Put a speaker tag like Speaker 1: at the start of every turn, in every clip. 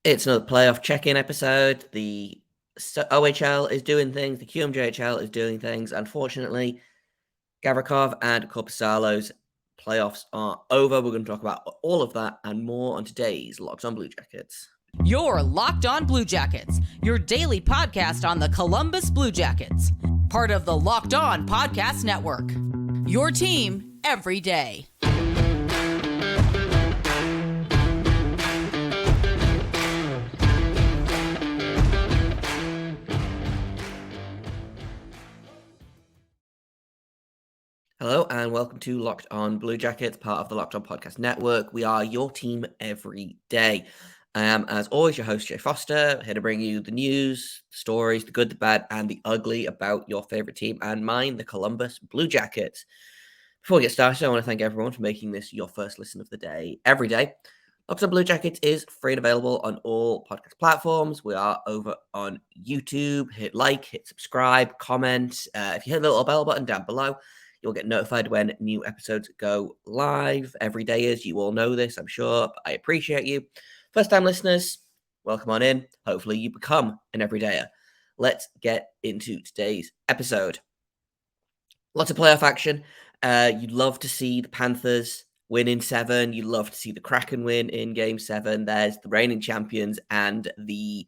Speaker 1: It's another playoff check-in episode. The OHL is doing things. The QMJHL is doing things. Unfortunately, Gavrikov and Korpisalo's playoffs are over. We're going to talk about all of that and more on today's Locked On Blue Jackets.
Speaker 2: You're Locked On Blue Jackets, your daily podcast on the Columbus Blue Jackets. Part of the Locked On Podcast Network. Your team every day.
Speaker 1: Hello and welcome to Locked On Blue Jackets, part of the Locked On Podcast Network. We are your team every day. I am, as always, your host, Jay Foster, here to bring you the news, the stories, the good, the bad, and the ugly about your favorite team and mine, the Columbus Blue Jackets. Before we get started, I want to thank everyone for making this your first listen of the day every day. Locked On Blue Jackets is free and available on all podcast platforms. We are over on YouTube. Hit like, hit subscribe, comment. If you hit the little bell button down below, you'll get notified when new episodes go live. Every day is, you all know this, I'm sure, but I appreciate you. First-time listeners, welcome on in. Hopefully you become an everydayer. Let's get into today's episode. Lots of playoff action. You'd love to see the Panthers win in 7. You'd love to see the Kraken win in Game 7. There's the reigning champions and the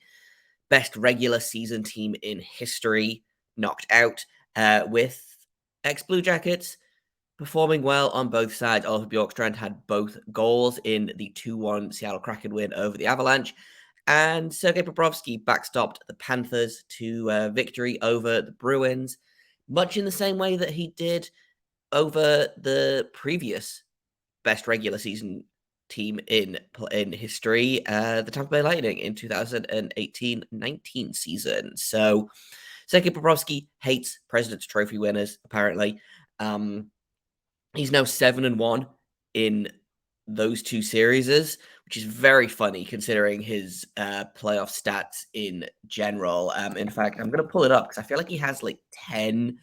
Speaker 1: best regular season team in history knocked out with ex-Blue Jackets performing well on both sides. Oliver Bjorkstrand had both goals in the 2-1 Seattle Kraken win over the Avalanche, and Sergei Bobrovsky backstopped the Panthers to victory over the Bruins, much in the same way that he did over the previous best regular season team in history, the Tampa Bay Lightning in 2018-19 season. So Sergei Bobrovsky hates President's Trophy winners, apparently. He's now 7-1 in those two series, which is very funny considering his playoff stats in general. In fact, I'm going to pull it up because I feel like he has like 10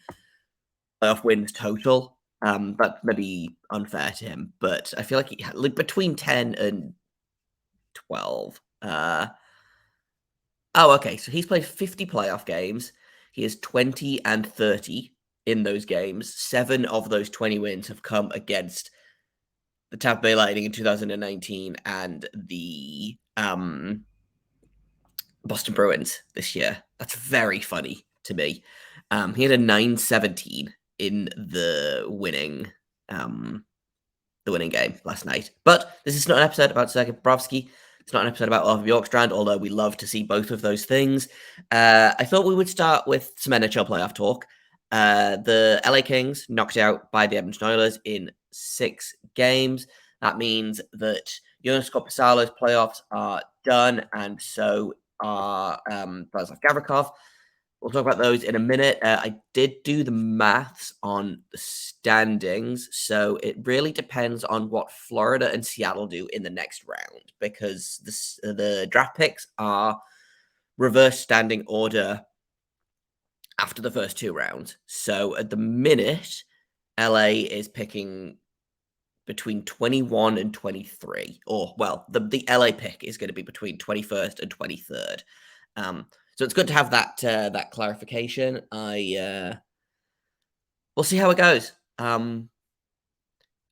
Speaker 1: playoff wins total. That may be unfair to him, but I feel like he had like between 10 and 12. Okay. So he's played 50 playoff games. He is 20-30 in those games. 7 of those 20 wins have come against the Tampa Bay Lightning in 2019 and the Boston Bruins this year. That's very funny to me. He had a 9-17 in the winning game last night. But this is not an episode about Sergei Bobrovsky. It's not an episode about Oliver Bjorkstrand, although we love to see both of those things. I thought we would start with some NHL playoff talk. The LA Kings knocked out by the Edmonton Oilers in 6 games. That means that Joonas Korpisalo's playoffs are done, and so are Belluz Gavrikov. We'll talk about those in a minute. I did do the maths on the standings, so it really depends on what Florida and Seattle do in the next round, because the draft picks are reverse standing order after the first 2 rounds. So at the minute, LA is picking between 21 and 23, or, well, the LA pick is going to be between 21st and 23rd. So it's good to have that clarification. We'll see how it goes. I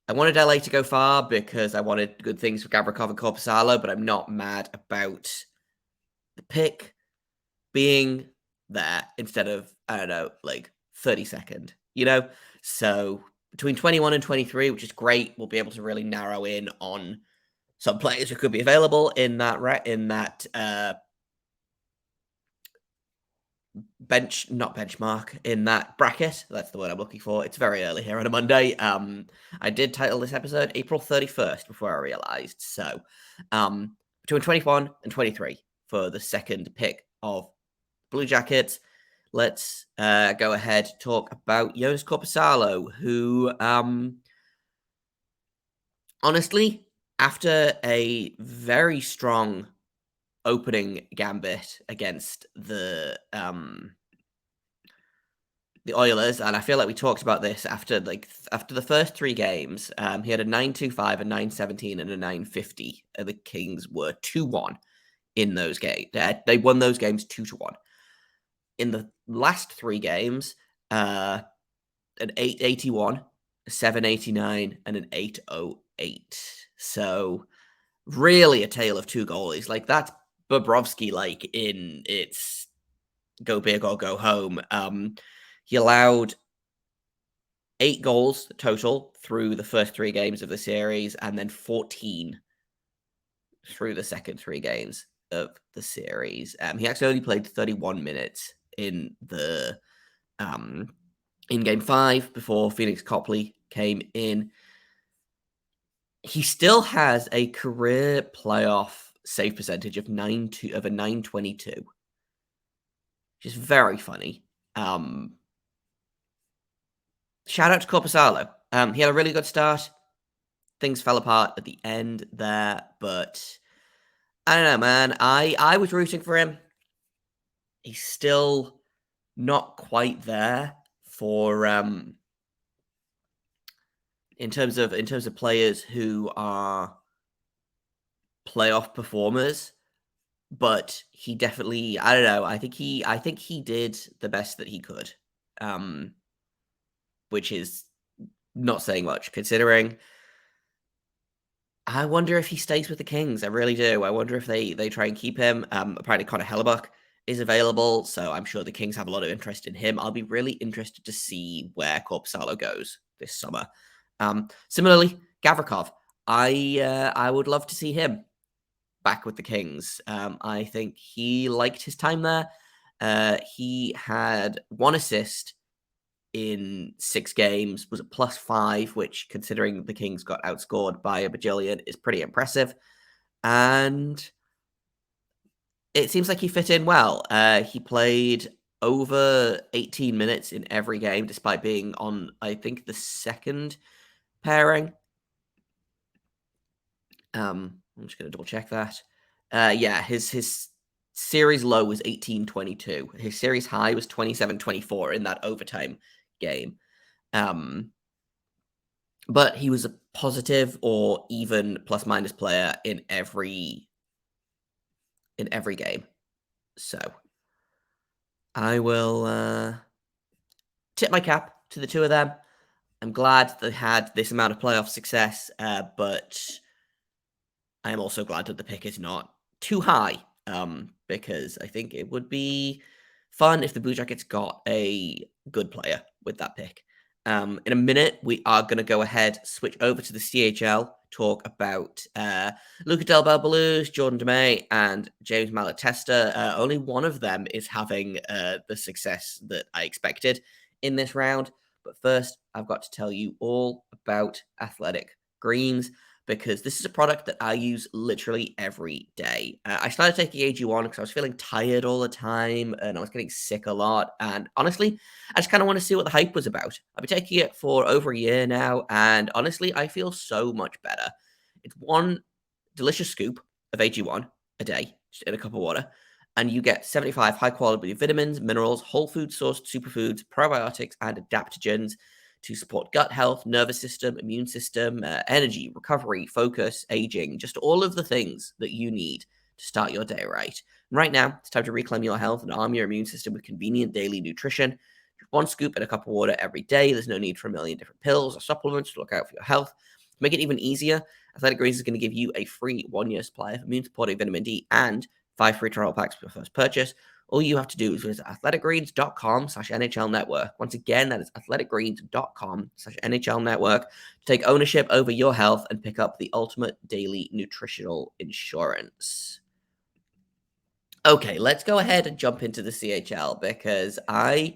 Speaker 1: wanted LA to go far because I wanted good things for Gavrikov and Korpisalo, but I'm not mad about the pick being there instead of, I don't know, like 32nd, So between 21 and 23, which is great, we'll be able to really narrow in on some players who could be available in that benchmark in that bracket. That's the word I'm looking for. It's very early here on a Monday. I did title this episode April 31st before I realized. So between 21 and 23 for the second pick of Blue Jackets. Let's go ahead and talk about Joonas Korpisalo, who honestly, after a very strong opening gambit against the Oilers, and I feel like we talked about this after the first 3 games. He had a 9.25, a 9.17, and a 9.50. The Kings were 2-1 in those games. They won those games 2-1. In the last 3 games, an 881, a 789, and an 808. So really a tale of 2 goalies. Like, that's Bobrovsky, like, in its go big or go home. He allowed 8 goals total through the first 3 games of the series, and then 14 through the second 3 games of the series. He actually only played 31 minutes in the in Game 5 before Phoenix Copley came in. He still has a career playoff save percentage of 922, which is very funny. Shout out to Korpisalo. He had a really good start. Things fell apart at the end there, but I don't know, man. I was rooting for him. He's still not quite there for in terms of players who are playoff performers, but he definitely, I don't know, I think he did the best that he could. Which is not saying much, considering I wonder if he stays with the Kings. I really do. I wonder if they try and keep him. Apparently Connor Hellebuck is available, so I'm sure the Kings have a lot of interest in him. I'll be really interested to see where Korpisalo goes this summer. Similarly, Gavrikov. I would love to see him back with the Kings. I think he liked his time there. He had 1 assist in 6 games, was a +5, which, considering the Kings got outscored by a bajillion, is pretty impressive. And it seems like he fit in well. He played over 18 minutes in every game, despite being on, I think, the second pairing. I'm just going to double check that. Yeah, his series low was 18-22. His series high was 27-24 in that overtime game. But he was a positive or even plus-minus player in every game. So I will tip my cap to the two of them. I'm glad they had this amount of playoff success, but I am also glad that the pick is not too high, because I think it would be fun if the Blue Jackets got a good player with that pick. In a minute, we are going to go ahead, switch over to the CHL, talk about Luca Belluz, Jordan Dumais, and James Malatesta. Only one of them is having the success that I expected in this round. But first, I've got to tell you all about Athletic Greens, because this is a product that I use literally every day. I started taking AG1 because I was feeling tired all the time and I was getting sick a lot. And honestly, I just kind of want to see what the hype was about. I've been taking it for over a year now, and honestly, I feel so much better. It's one delicious scoop of AG1 a day, just in a cup of water, and you get 75 high-quality vitamins, minerals, whole food-sourced superfoods, probiotics, and adaptogens to support gut health, nervous system, immune system, energy, recovery, focus, aging, just all of the things that you need to start your day right. And right now, it's time to reclaim your health and arm your immune system with convenient daily nutrition. Just 1 scoop in a cup of water every day. There's no need for a million different pills or supplements to look out for your health. To make it even easier, Athletic Greens is going to give you a free 1-year supply of immune-supporting vitamin D and 5 free trial packs for your first purchase. All you have to do is visit athleticgreens.com/NHL Network. Once again, that is athleticgreens.com/NHL Network to take ownership over your health and pick up the ultimate daily nutritional insurance. Okay, let's go ahead and jump into the CHL, because I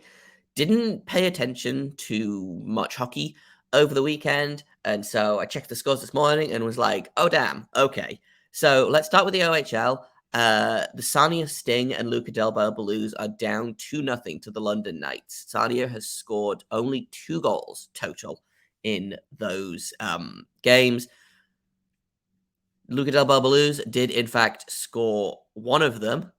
Speaker 1: didn't pay attention to much hockey over the weekend. And so I checked the scores this morning and was like, oh, damn. Okay. So let's start with the OHL. The Sarnia Sting and Luca Belluz are down 2-0 to the London Knights. Sarnia has scored only 2 goals total in those games. Luca Belluz did, in fact, score one of them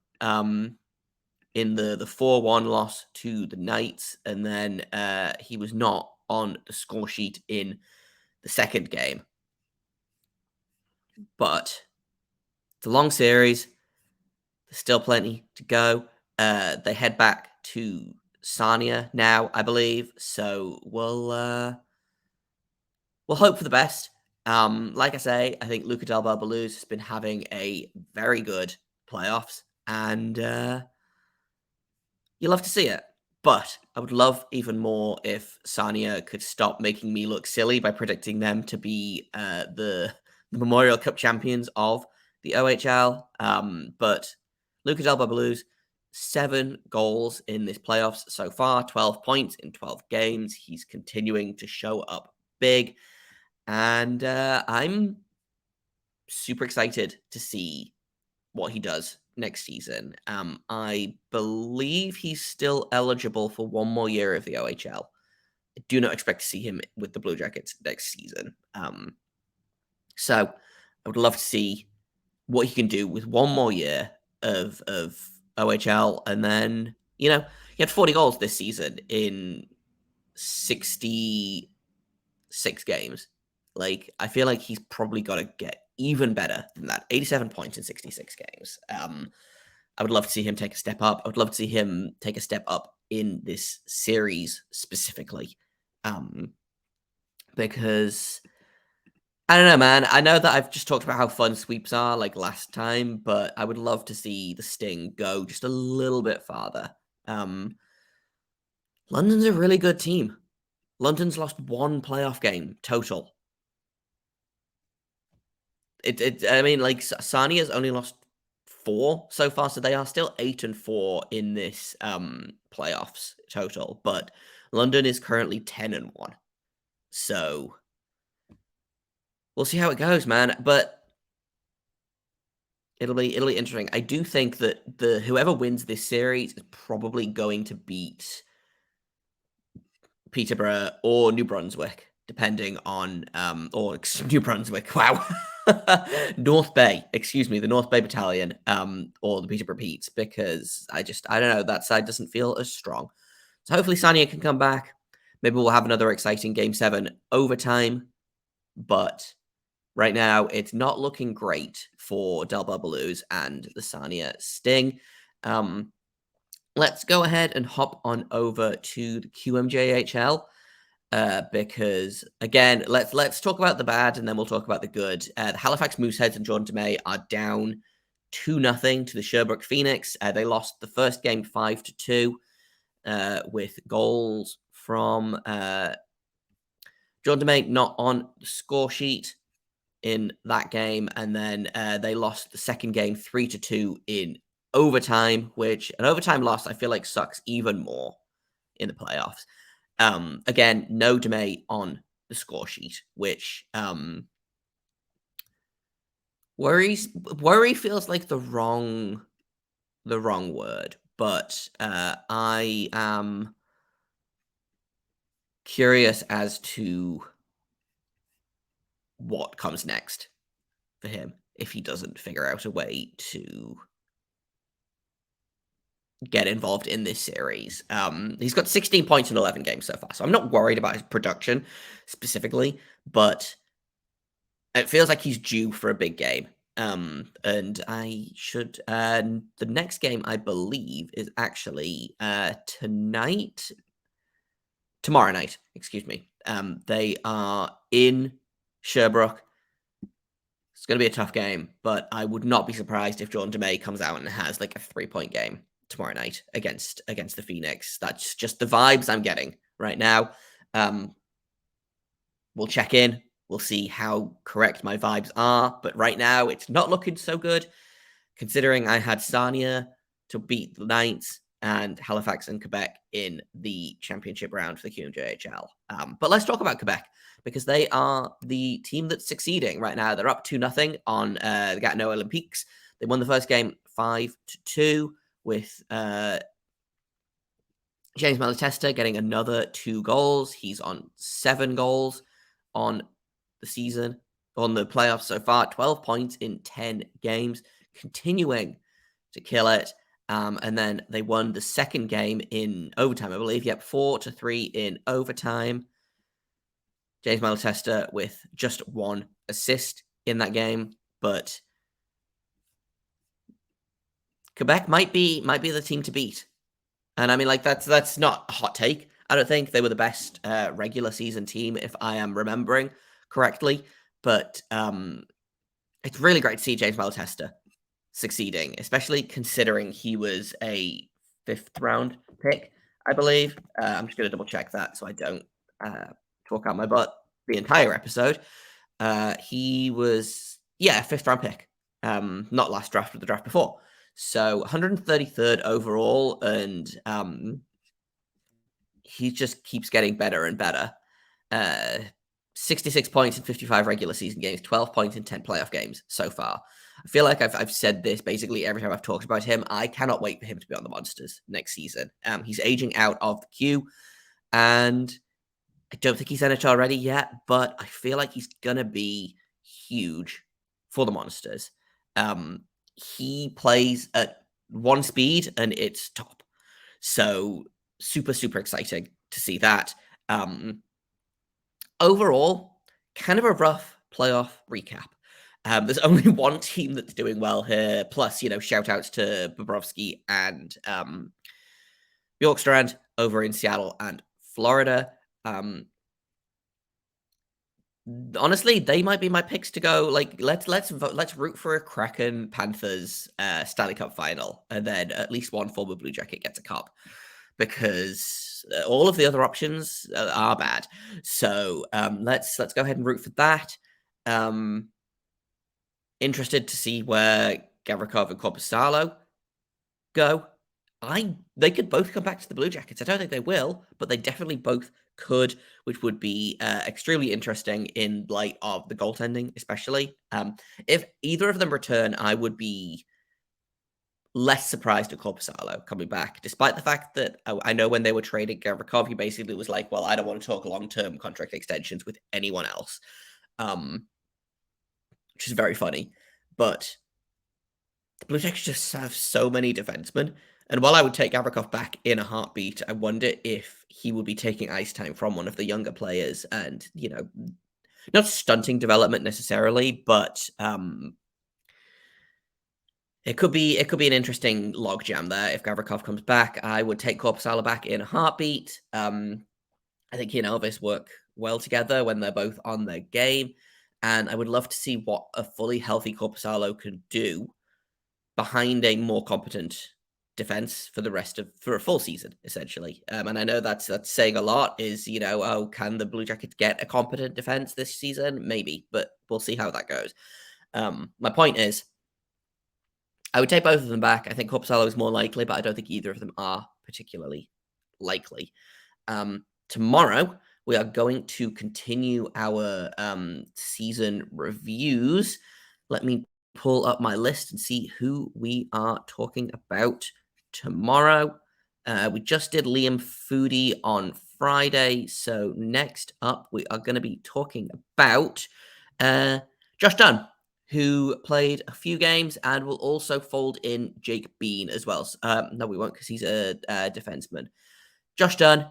Speaker 1: in the 4-1 loss to the Knights, and then he was not on the score sheet in the second game. But it's a long series. There's still plenty to go. They head back to Sarnia now, I believe. So we'll hope for the best. Like I say, I think Luca Belluz has been having a very good playoffs, and you love to see it. But I would love even more if Sarnia could stop making me look silly by predicting them to be the Memorial Cup champions of the OHL. But Luca Belluz, 7 goals in this playoffs so far, 12 points in 12 games. He's continuing to show up big. And I'm super excited to see what he does next season. I believe he's still eligible for one more year of the OHL. I do not expect to see him with the Blue Jackets next season. So I would love to see what he can do with one more year of OHL. And then, he had 40 goals this season in 66 games. Like, I feel like he's probably got to get even better than that. 87 points in 66 games. I would love to see him take a step up. I would love to see him take a step up in this series specifically. Because, I don't know, man. I know that I've just talked about how fun sweeps are like last time, but I would love to see the Sting go just a little bit farther. London's a really good team. London's lost 1 playoff game total. I mean, like, Sarnia's only lost 4 so far, so they are still 8-4 in this playoffs total. But London is currently 10-1, so we'll see how it goes, man. But it'll be interesting. I do think that whoever wins this series is probably going to beat Peterborough or New Brunswick, depending on or New Brunswick. Wow. North Bay, the North Bay Battalion, or the Peterborough Petes, because I don't know, that side doesn't feel as strong. So hopefully Sarnia can come back. Maybe we'll have another exciting Game 7 overtime, but right now it's not looking great for Belluz and the Sarnia Sting. Let's go ahead and hop on over to the QMJHL. Because again, let's talk about the bad and then we'll talk about the good. The Halifax Mooseheads and John Dumais are down 2-0 to the Sherbrooke Phoenix. They lost the first game 5-2 with goals from John Dumais not on the score sheet in that game, and then they lost the second game 3-2 in overtime, which an overtime loss I feel like sucks even more in the playoffs. Again, no Dumais on the score sheet, which worry feels like the wrong word, but I am curious as to what comes next for him if he doesn't figure out a way to get involved in this series. He's got 16 points in 11 games so far, so I'm not worried about his production specifically, but it feels like he's due for a big game. And I should, the next game I believe is actually tomorrow night, excuse me. They are in Sherbrooke. It's going to be a tough game, but I would not be surprised if John Dumais comes out and has like a 3-point game tomorrow night against the Phoenix. That's just the vibes I'm getting right now. We'll check in. We'll see how correct my vibes are. But right now, it's not looking so good, considering I had Sarnia to beat the Knights and Halifax and Quebec in the championship round for the QMJHL. But let's talk about Quebec, because they are the team that's succeeding right now. They're up 2-0 on the Gatineau Olympiques. They won the first game 5-2 with James Malatesta getting another 2 goals. He's on 7 goals on the season, on the playoffs so far. 12 points in 10 games, continuing to kill it. And then they won the second game in overtime, I believe. Yep, 4-3 in overtime. James Malatesta with just 1 assist in that game. But Quebec might be the team to beat. And I mean, like, that's not a hot take. I don't think they were the best regular season team, if I am remembering correctly. But it's really great to see James Malatesta succeeding, especially considering he was a 5th round pick, I believe. I'm just going to double check that so I don't talk out my butt the entire episode. He was, 5th round pick. Not last draft, but the draft before. So 133rd overall, and he just keeps getting better and better. 66 points in 55 regular season games, 12 points in 10 playoff games so far. I feel like I've said this basically every time I've talked about him. I cannot wait for him to be on the Monsters next season. He's aging out of the queue, and I don't think he's NHL ready yet, but I feel like he's going to be huge for the Monsters. He plays at 1 speed, and it's top. So super, super exciting to see that. Overall, kind of a rough playoff recap. There's only one team that's doing well here. Plus, shout outs to Bobrovsky and Bjorkstrand over in Seattle and Florida. Honestly, they might be my picks to go. Like, let's root for a Kraken Panthers Stanley Cup final, and then at least one former Blue Jacket gets a cup, because all of the other options are bad. So let's go ahead and root for that. Interested to see where Gavrikov and Korpisalo go. They could both come back to the Blue Jackets. I don't think they will, but they definitely both could, which would be extremely interesting in light of the goaltending, especially. If either of them return, I would be less surprised at Korpisalo coming back, despite the fact that I know when they were trading Gavrikov, he basically was like, well, I don't want to talk long-term contract extensions with anyone else, which is very funny. But the Blue Jackets just have so many defensemen. And while I would take Gavrikov back in a heartbeat, I wonder if he would be taking ice time from one of the younger players and, not stunting development necessarily, but it could be an interesting logjam there. If Gavrikov comes back, I would take Korpisalo back in a heartbeat. I think he and Elvis work well together when they're both on their game. And I would love to see what a fully healthy Korpisalo could do behind a more competent defense for a full season, essentially. And I know that's saying a lot, is, can the Blue Jackets get a competent defense this season? Maybe, but we'll see how that goes. My point is, I would take both of them back. I think Korpisalo is more likely, but I don't think either of them are particularly likely. Tomorrow, we are going to continue our season reviews. Let me pull up my list and see who we are talking about tomorrow. We just did Liam Foodie on Friday. So next up, we are going to be talking about Josh Dunn, who played a few games and will also fold in Jake Bean as well. No, we won't, because he's a defenseman. Josh Dunn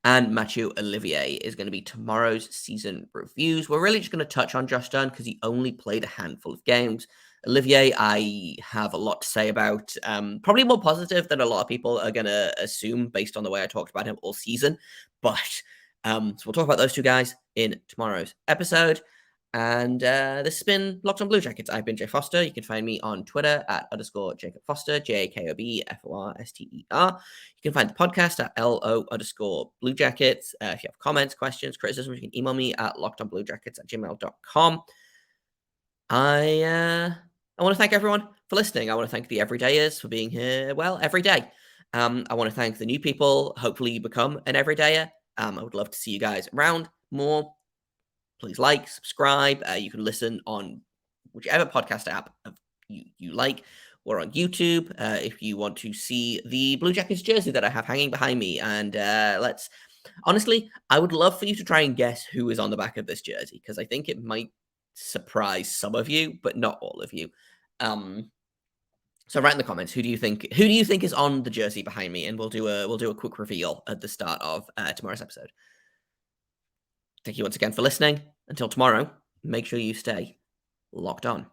Speaker 1: and Mathieu Olivier is going to be tomorrow's season reviews. We're really just going to touch on Josh Dunn because he only played a handful of games. Olivier, I have a lot to say about. Probably more positive than a lot of people are going to assume based on the way I talked about him all season. But so we'll talk about those two guys in tomorrow's episode. And this has been Locked on Blue Jackets. I've been Jay Foster. You can find me on Twitter at _Jacob Foster, JAKOBFORSTER. You can find the podcast at LO_Blue Jackets. If you have comments, questions, criticisms, you can email me at lockedonbluejackets@gmail.com. I want to thank everyone for listening. I want to thank the everydayers for being here, every day. I want to thank the new people. Hopefully you become an everydayer. I would love to see you guys around more. Please like, subscribe. You can listen on whichever podcast app you like, or on YouTube if you want to see the Blue Jackets jersey that I have hanging behind me. And honestly, I would love for you to try and guess who is on the back of this jersey, because I think it might surprise some of you, but not all of you. So write in the comments, who do you think is on the jersey behind me, and we'll do a quick reveal at the start of tomorrow's episode. Thank you once again for listening. Until tomorrow, make sure you stay locked on.